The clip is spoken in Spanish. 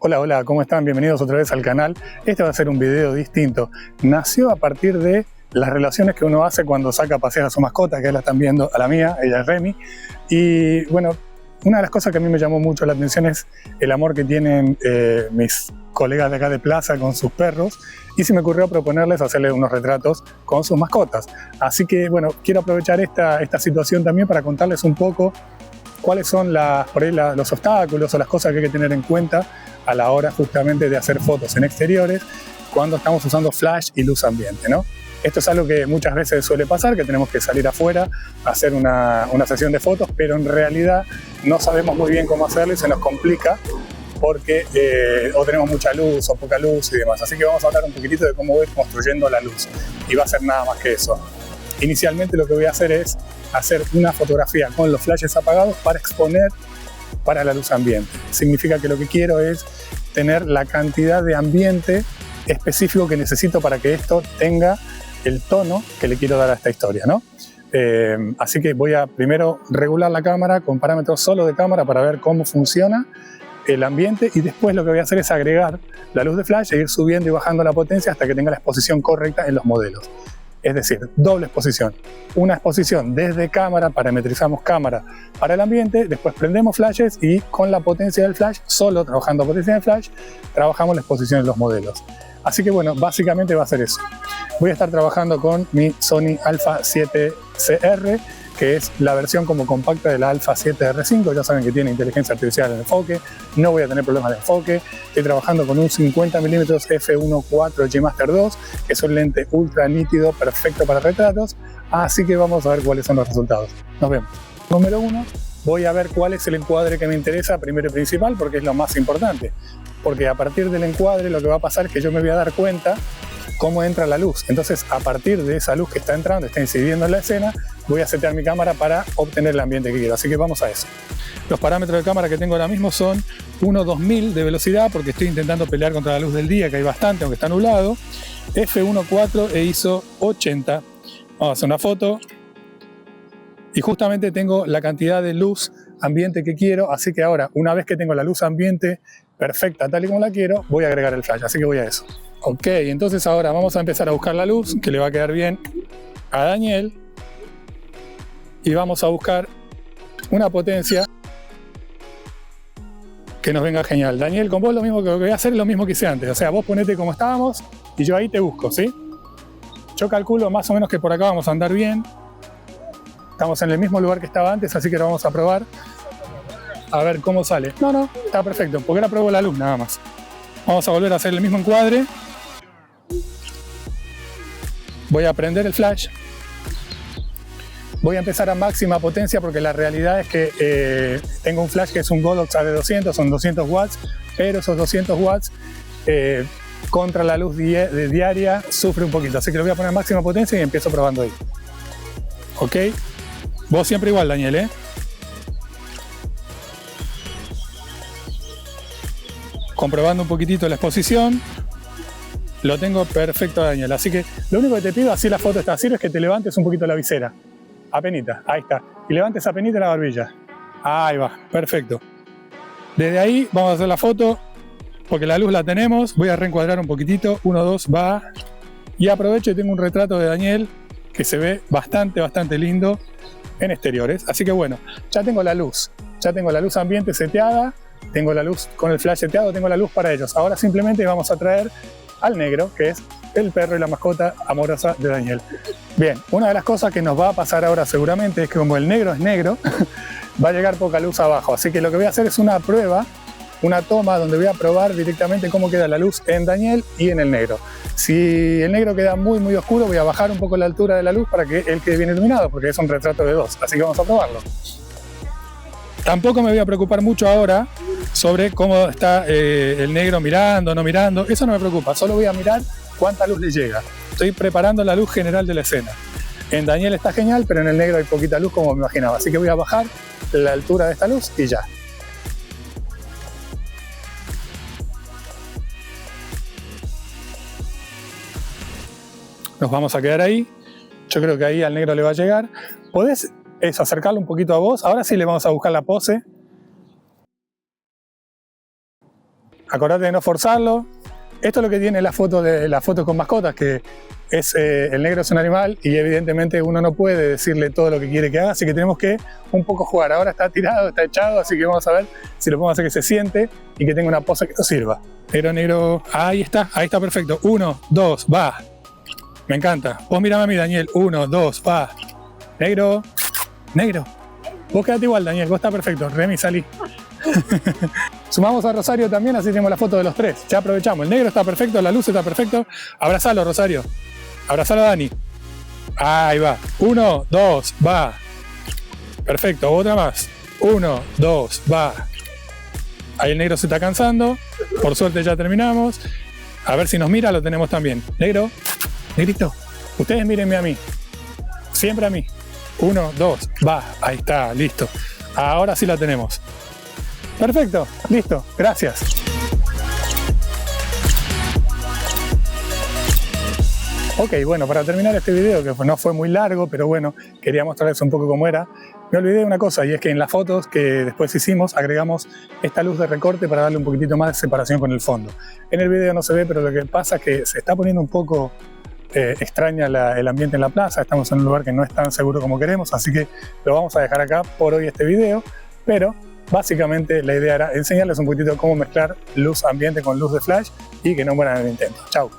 Hola, hola, ¿cómo están? Bienvenidos otra vez al canal. Este va a ser un video distinto. Nació a partir de las relaciones que uno hace cuando saca a pasear a su mascota, que la están viendo, a la mía, ella es Remy. Y bueno, una de las cosas que a mí me llamó mucho la atención es el amor que tienen mis colegas de acá de Plaza con sus perros, y se me ocurrió proponerles hacerles unos retratos con sus mascotas. Así que bueno, quiero aprovechar esta situación también para contarles un poco cuáles son los obstáculos o las cosas que hay que tener en cuenta a la hora justamente de hacer fotos en exteriores cuando estamos usando flash y luz ambiente, ¿no? Esto es algo que muchas veces suele pasar, que tenemos que salir afuera a hacer una sesión de fotos, pero en realidad no sabemos muy bien cómo hacerlo y se nos complica porque o tenemos mucha luz o poca luz y demás. Así que vamos a hablar un poquitito de cómo voy construyendo la luz, y va a ser nada más que eso. Inicialmente lo que voy a hacer es hacer una fotografía con los flashes apagados para exponer para la luz ambiente. Significa que lo que quiero es tener la cantidad de ambiente específico que necesito para que esto tenga el tono que le quiero dar a esta historia, ¿no? Así que voy a primero regular la cámara con parámetros solo de cámara para ver cómo funciona el ambiente, y después lo que voy a hacer es agregar la luz de flash e ir subiendo y bajando la potencia hasta que tenga la exposición correcta en los modelos. Es decir, doble exposición. Una exposición desde cámara, parametrizamos cámara para el ambiente, después prendemos flashes y con la potencia del flash, solo trabajando potencia del flash, trabajamos la exposición en los modelos. Así que bueno, básicamente va a ser eso. Voy a estar trabajando con mi Sony Alpha 7 CR, que es la versión como compacta de la Alpha 7R5. Ya saben que tiene inteligencia artificial en el enfoque, no voy a tener problemas de enfoque. Estoy trabajando con un 50mm f1.4 G Master 2, que es un lente ultra nítido, perfecto para retratos. Así que vamos a ver cuáles son los resultados. Nos vemos. Número 1, voy a ver cuál es el encuadre que me interesa primero y principal, porque es lo más importante. Porque a partir del encuadre lo que va a pasar es que yo me voy a dar cuenta cómo entra la luz. Entonces, a partir de esa luz que está entrando, está incidiendo en la escena, voy a setear mi cámara para obtener el ambiente que quiero. Así que vamos a eso. Los parámetros de cámara que tengo ahora mismo son 1.2000 de velocidad, porque estoy intentando pelear contra la luz del día, que hay bastante, aunque está nublado. F1.4 e ISO 80. Vamos a hacer una foto. Y justamente tengo la cantidad de luz ambiente que quiero, así que ahora, una vez que tengo la luz ambiente perfecta, tal y como la quiero, voy a agregar el flash. Así que voy a eso. Ok, entonces ahora vamos a empezar a buscar la luz, que le va a quedar bien a Daniel. Y vamos a buscar una potencia que nos venga genial. Daniel, con vos lo mismo que voy a hacer es lo mismo que hice antes. O sea, vos ponete como estábamos y yo ahí te busco, ¿sí? Yo calculo más o menos que por acá vamos a andar bien. Estamos en el mismo lugar que estaba antes, así que lo vamos a probar. A ver cómo sale. No, está perfecto, porque ahora pruebo la luz nada más. Vamos a volver a hacer el mismo encuadre. Voy a prender el flash. Voy a empezar a máxima potencia porque la realidad es que tengo un flash que es un Godox AD200, son 200 watts, pero esos 200 watts contra la luz diaria sufre un poquito. Así que lo voy a poner a máxima potencia y empiezo probando ahí. ¿Ok? Vos siempre igual, Daniel, ¿eh? Comprobando un poquitito la exposición. Lo tengo perfecto, Daniel. Así que lo único que te pido, así la foto está así, es que te levantes un poquito la visera. Apenita, ahí está. Y levantes apenita la barbilla. Ahí va, perfecto. Desde ahí vamos a hacer la foto, porque la luz la tenemos. Voy a reencuadrar un poquitito. 1, 2, va. Y aprovecho y tengo un retrato de Daniel que se ve bastante lindo en exteriores. Así que bueno, ya tengo la luz. Ya tengo la luz ambiente seteada. Tengo la luz con el flash seteado. Tengo la luz para ellos. Ahora simplemente vamos a traer al negro, que es el perro y la mascota amorosa de Daniel. Bien, una de las cosas que nos va a pasar ahora seguramente es que como el negro es negro, va a llegar poca luz abajo. Así que lo que voy a hacer es una prueba, una toma donde voy a probar directamente cómo queda la luz en Daniel y en el negro. Si el negro queda muy oscuro, voy a bajar un poco la altura de la luz para que él quede bien iluminado, porque es un retrato de 2. Así que vamos a probarlo. Tampoco me voy a preocupar mucho ahora sobre cómo está el negro mirando, no mirando. Eso no me preocupa, solo voy a mirar cuánta luz le llega. Estoy preparando la luz general de la escena. En Daniel está genial, pero en el negro hay poquita luz como me imaginaba. Así que voy a bajar la altura de esta luz y ya. Nos vamos a quedar ahí. Yo creo que ahí al negro le va a llegar. ¿Podés acercarlo un poquito a vos? Ahora sí le vamos a buscar la pose. Acordate de no forzarlo. Esto es lo que tiene la foto de las fotos con mascotas, que es el negro es un animal y evidentemente uno no puede decirle todo lo que quiere que haga, así que tenemos que un poco jugar. Ahora está tirado, está echado, así que vamos a ver si lo podemos hacer que se siente y que tenga una pose que nos sirva. Negro, negro, ahí está perfecto. 1, 2, va. Me encanta. Vos mirame a mí, Daniel. 1, 2, va. Negro, negro. Vos quedate igual, Daniel, vos está perfecto. Remy, salí. Sumamos a Rosario también, así tenemos la foto de los tres. Ya aprovechamos. El negro está perfecto, la luz está perfecto. Abrazalo, Rosario. Abrazalo a Dani. Ahí va. 1, 2, va. Perfecto, otra más. 1, 2, va. Ahí el negro se está cansando. Por suerte ya terminamos. A ver si nos mira, lo tenemos también. Negro, negrito. Ustedes mírenme a mí. Siempre a mí. 1, 2, va. Ahí está, listo. Ahora sí la tenemos. Perfecto, listo, gracias. Ok, bueno, para terminar este video, que no fue muy largo, pero bueno, quería mostrarles un poco cómo era. Me olvidé de una cosa, y es que en las fotos que después hicimos, agregamos esta luz de recorte para darle un poquitito más de separación con el fondo. En el video no se ve, pero lo que pasa es que se está poniendo un poco extraña el ambiente en la plaza. Estamos en un lugar que no es tan seguro como queremos, así que lo vamos a dejar acá por hoy este video, pero básicamente la idea era enseñarles un poquitito cómo mezclar luz ambiente con luz de flash y que no mueran en el intento. Chau.